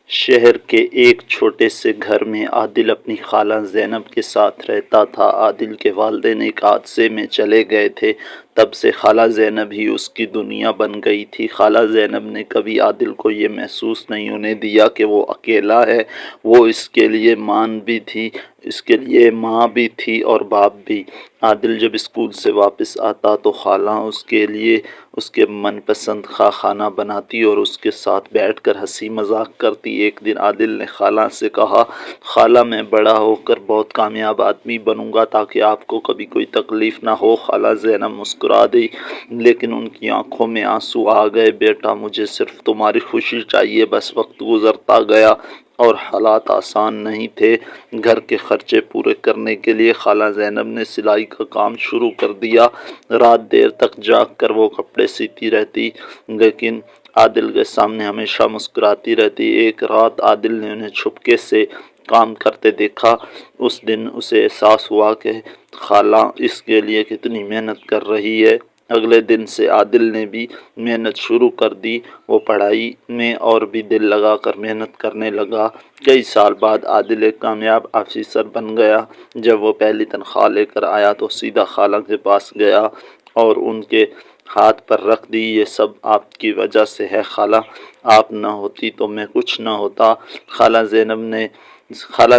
شہر کے ایک چھوٹے سے گھر میں عادل اپنی خالہ زینب کے ساتھ رہتا تھا۔ عادل کے والدین ایک حادثے میں چلے گئے تھے، تب سے خالہ زینب ہی اس کی دنیا بن گئی تھی۔ خالہ زینب نے کبھی عادل کو یہ محسوس نہیں ہونے دیا کہ وہ اکیلا ہے۔ وہ اس کے لیے ماں بھی تھی اور باپ بھی۔ عادل جب اسکول سے واپس آتا تو خالہ اس کے لیے اس کے من پسند کھانا بناتی اور اس کے ساتھ بیٹھ کر ہنسی مذاق کرتی۔ ایک دن عادل نے خالہ سے کہا، خالہ میں بڑا ہو کر بہت کامیاب آدمی بنوں گا تاکہ آپ کو کبھی کوئی تکلیف نہ ہو۔ خالہ زینب مسکرا دی لیکن ان کی آنکھوں میں آنسو آ گئے۔ بیٹا مجھے صرف تمہاری خوشی چاہیے۔ بس وقت گزرتا گیا اور حالات آسان نہیں تھے۔ گھر کے خرچے پورے کرنے کے لیے خالہ زینب نے سلائی کا کام شروع کر دیا۔ رات دیر تک جاگ کر وہ کپڑے سیتی رہتی لیکن عادل کے سامنے ہمیشہ مسکراتی رہتی۔ ایک رات عادل نے انہیں چھپکے سے کام کرتے دیکھا۔ اس دن اسے احساس ہوا کہ خالہ اس کے لیے کتنی محنت کر رہی ہے۔ اگلے دن سے عادل نے بھی محنت شروع کر دی۔ وہ پڑھائی میں اور بھی دل لگا کر محنت کرنے لگا۔ کئی سال بعد عادل ایک کامیاب آفیسر بن گیا۔ جب وہ پہلی تنخواہ لے کر آیا تو سیدھا خالہ کے پاس گیا اور ان کے ہاتھ پر رکھ دی۔ یہ سب آپ کی وجہ سے ہے خالہ، آپ نہ ہوتی تو میں کچھ نہ ہوتا۔ خالہ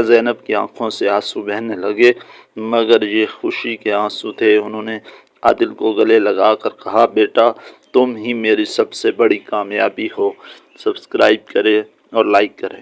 زینب کی آنکھوں سے آنسو بہنے لگے مگر یہ خوشی کے آنسو تھے۔ انہوں نے عادل کو گلے لگا کر کہا، بیٹا تم ہی میری سب سے بڑی کامیابی ہو۔ سبسکرائب کریں اور لائک کریں۔